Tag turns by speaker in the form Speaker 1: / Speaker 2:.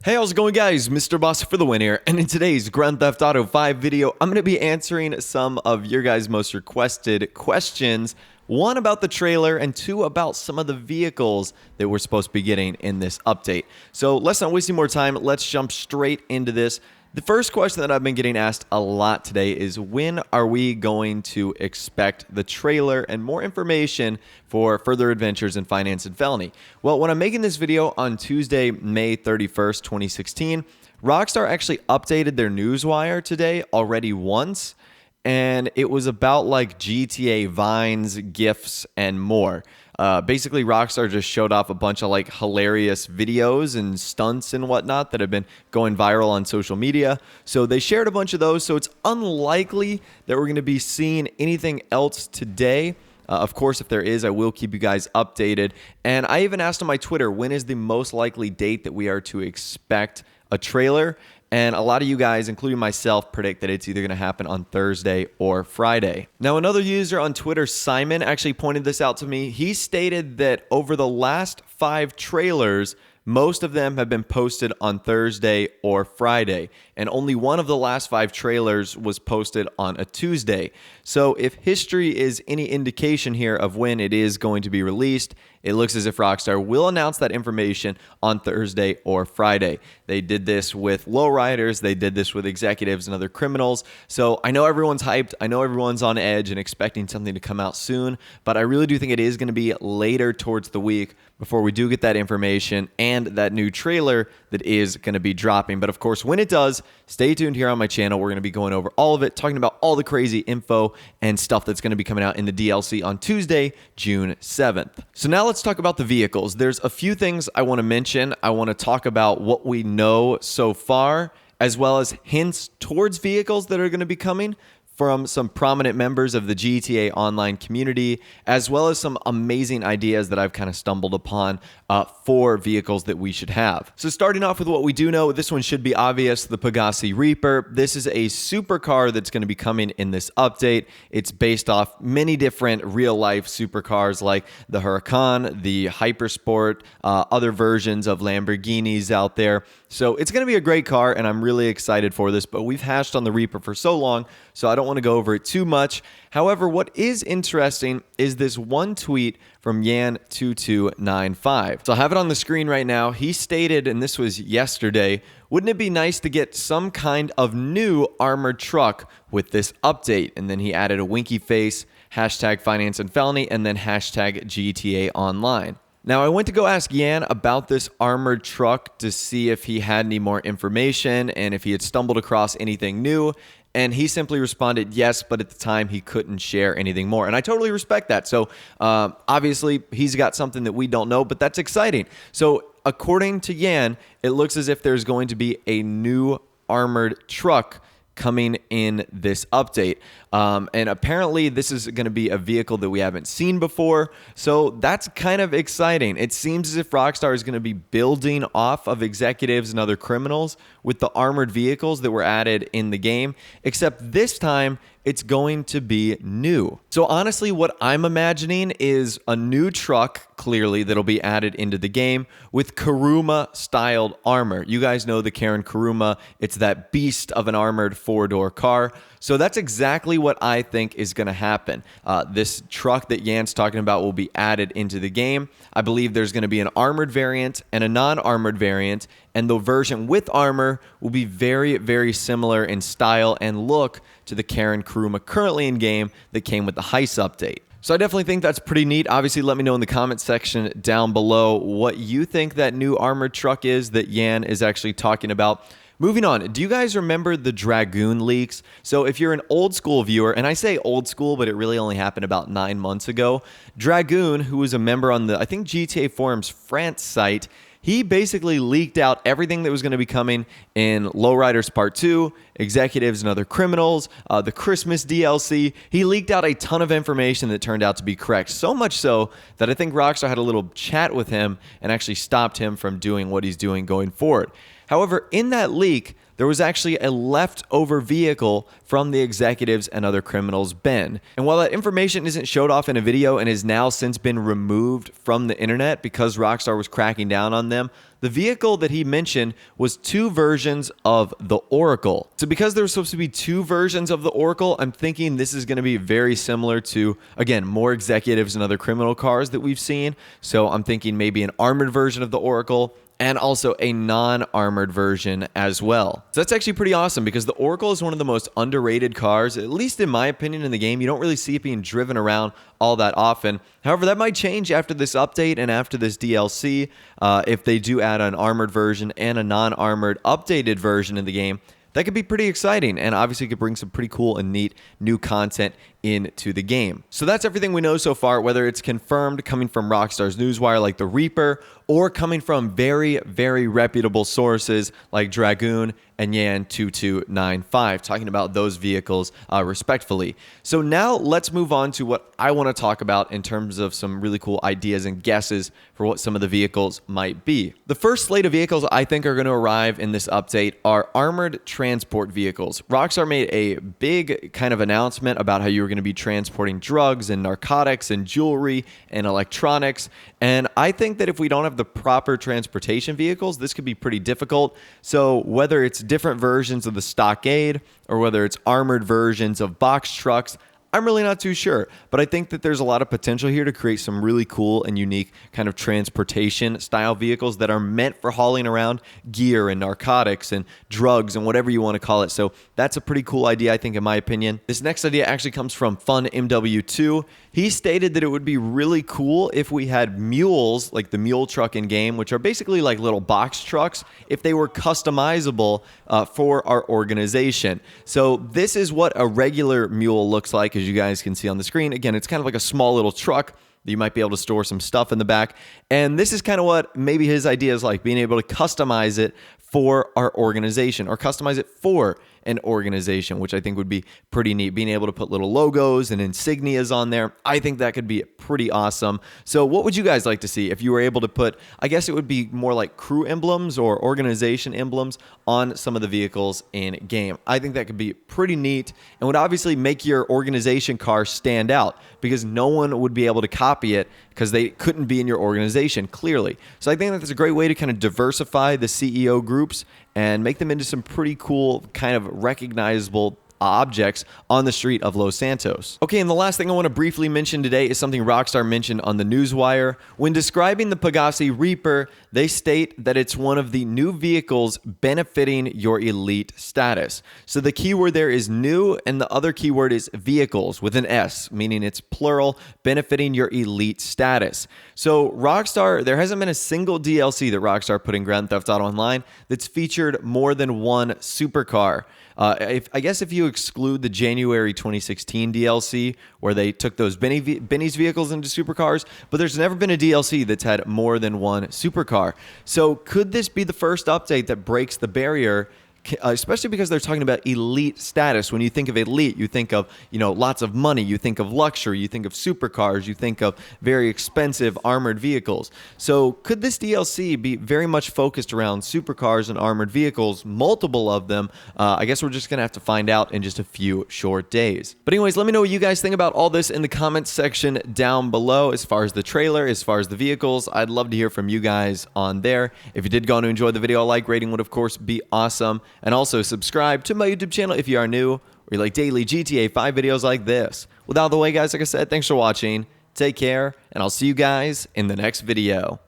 Speaker 1: Hey, how's it going, guys? Mr. Boss for the win here, and in today's Grand Theft Auto 5 video, I'm going to be answering some of your guys' most requested questions. One about the trailer, and two about some of the vehicles that we're supposed to be getting in this update. So let's not waste any more time. Let's jump straight into this. The first question that I've been getting asked a lot today is when are we going to expect the trailer and more information for Further Adventures in Finance and Felony? Well, when I'm making this video on Tuesday, May 31st, 2016, Rockstar actually updated their newswire today already once, and it was about like GTA vines, GIFs, and more. Basically, Rockstar just showed off a bunch of like hilarious videos and stunts and whatnot that have been going viral on social media. So they shared a bunch of those. So it's unlikely that we're going to be seeing anything else today. Of course, if there is, I will keep you guys updated. And I even asked on my Twitter, when is the most likely date that we are to expect a trailer? And a lot of you guys, including myself, predict that it's either going to happen on Thursday or Friday. Now, another user on Twitter, Simon, actually pointed this out to me. He stated that over the last 5 trailers, most of them have been posted on Thursday or Friday, and only one of the last 5 trailers was posted on a Tuesday. So if history is any indication here of when it is going to be released, it looks as if Rockstar will announce that information on Thursday or Friday. They did this with lowriders, they did this with executives and other criminals. So I know everyone's hyped, I know everyone's on edge and expecting something to come out soon, but I really do think it is going to be later towards the week before we do get that information and that new trailer that is going to be dropping. But of course, when it does, stay tuned here on my channel. We're going to be going over all of it, talking about all the crazy info and stuff that's going to be coming out in the DLC on Tuesday, June 7th. So now let's talk about the vehicles. There's a few things I want to mention. I want to talk about what we know so far, as well as hints towards vehicles that are going to be coming from some prominent members of the GTA Online community, as well as some amazing ideas that I've kind of stumbled upon for vehicles that we should have. So starting off with what we do know, this one should be obvious, the Pegassi Reaper. This is a supercar that's going to be coming in this update. It's based off many different real-life supercars like the Huracan, the Hypersport, other versions of Lamborghinis out there. So it's going to be a great car, and I'm really excited for this, but we've hashed on the Reaper for so long, so I don't want to go over it too much. However, what is interesting is this one tweet from Yan2295. So I have it on the screen right now. He stated, and this was yesterday, wouldn't it be nice to get some kind of new armored truck with this update? And then he added a winky face, hashtag finance and felony, and then hashtag GTA Online. Now, I went to go ask Yan about this armored truck to see if he had any more information and if he had stumbled across anything new. And he simply responded, yes, but at the time he couldn't share anything more. And I totally respect that. So obviously he's got something that we don't know, but that's exciting. So according to Yan, it looks as if there's going to be a new armored truck coming in this update. And apparently this is going to be a vehicle that we haven't seen before. So that's kind of exciting. It seems as if Rockstar is going to be building off of executives and other criminals with the armored vehicles that were added in the game, except this time it's going to be new. So honestly, what I'm imagining is a new truck, clearly, that'll be added into the game with Kuruma-styled armor. You guys know the Karen Kuruma. It's that beast of an armored 4-door car. So that's exactly what I think is going to happen. This truck that Yan's talking about will be added into the game. I believe there's going to be an armored variant and a non-armored variant, and the version with armor will be very, very similar in style and look to the Karen Kuruma currently in game that came with the Heist update. So I definitely think that's pretty neat. Obviously, let me know in the comment section down below what you think that new armored truck is that Yan is actually talking about. Moving on, do you guys remember the Dragoon leaks? So if you're an old school viewer, and I say old school, but it really only happened about 9 months ago, Dragoon, who was a member on the, I think, GTA Forums France site, he basically leaked out everything that was going to be coming in Lowriders Part 2, Executives and Other Criminals, the Christmas DLC. He leaked out a ton of information that turned out to be correct. So much so that I think Rockstar had a little chat with him and actually stopped him from doing what he's doing going forward. However, in that leak, there was actually a leftover vehicle from the executives and other criminals' bin. And while that information isn't showed off in a video and has now since been removed from the internet because Rockstar was cracking down on them, the vehicle that he mentioned was 2 versions of the Oracle. So because there was supposed to be 2 versions of the Oracle, I'm thinking this is going to be very similar to, again, more executives and other criminal cars that we've seen. So I'm thinking maybe an armored version of the Oracle and also a non-armored version as well. So that's actually pretty awesome because the Oracle is one of the most underrated cars, at least in my opinion, in the game. You don't really see it being driven around all that often. However, that might change after this update and after this DLC. If they do add an armored version and a non-armored updated version in the game, that could be pretty exciting and obviously could bring some pretty cool and neat new content into the game. So that's everything we know so far, whether it's confirmed coming from Rockstar's Newswire like the Reaper or coming from very, very reputable sources like Dragoon and Yan2295, talking about those vehicles respectfully. So now let's move on to what I want to talk about in terms of some really cool ideas and guesses for what some of the vehicles might be. The first slate of vehicles I think are going to arrive in this update are armored transport vehicles. Rockstar made a big kind of announcement about how you were going to be transporting drugs and narcotics and jewelry and electronics. And I think that if we don't have the proper transportation vehicles, this could be pretty difficult. So whether it's different versions of the Stockade or whether it's armored versions of box trucks, I'm really not too sure, but I think that there's a lot of potential here to create some really cool and unique kind of transportation style vehicles that are meant for hauling around gear and narcotics and drugs and whatever you want to call it. So that's a pretty cool idea, I think, in my opinion. This next idea actually comes from Fun MW2. He stated that it would be really cool if we had mules, like the mule truck in game, which are basically like little box trucks, if they were customizable for our organization. So this is what a regular mule looks like, as you guys can see on the screen. Again, it's kind of like a small little truck that you might be able to store some stuff in the back. And this is kind of what maybe his idea is like, being able to customize it for our organization or customize it for an organization, which I think would be pretty neat. Being able to put little logos and insignias on there, I think that could be pretty awesome. So what would you guys like to see if you were able to put, I guess it would be more like crew emblems or organization emblems on some of the vehicles in game? I think that could be pretty neat and would obviously make your organization car stand out because no one would be able to copy it because they couldn't be in your organization, clearly. So I think that's a great way to kind of diversify the CEO groups and make them into some pretty cool, kind of recognizable objects on the street of Los Santos. Okay, and the last thing I want to briefly mention today is something Rockstar mentioned on the Newswire. When describing the Pegassi Reaper, they state that it's one of the new vehicles benefiting your elite status. So the keyword there is new, and the other keyword is vehicles with an S, meaning it's plural, benefiting your elite status. So Rockstar, there hasn't been a single DLC that Rockstar put in Grand Theft Auto Online that's featured more than one supercar. I guess if you exclude the January 2016 DLC where they took those Benny's vehicles into supercars, but there's never been a DLC that's had more than one supercar. So could this be the first update that breaks the barrier, especially because they're talking about elite status? When you think of elite, you think of, lots of money, you think of luxury, you think of supercars, you think of very expensive armored vehicles. So could this DLC be very much focused around supercars and armored vehicles, multiple of them? I guess we're just going to have to find out in just a few short days. But anyways, let me know what you guys think about all this in the comments section down below. As far as the trailer, as far as the vehicles, I'd love to hear from you guys on there. If you did go on to enjoy the video, a like rating would of course be awesome. And also subscribe to my YouTube channel if you are new or you like daily GTA 5 videos like this. With all the way, guys, like I said, thanks for watching. Take care, and I'll see you guys in the next video.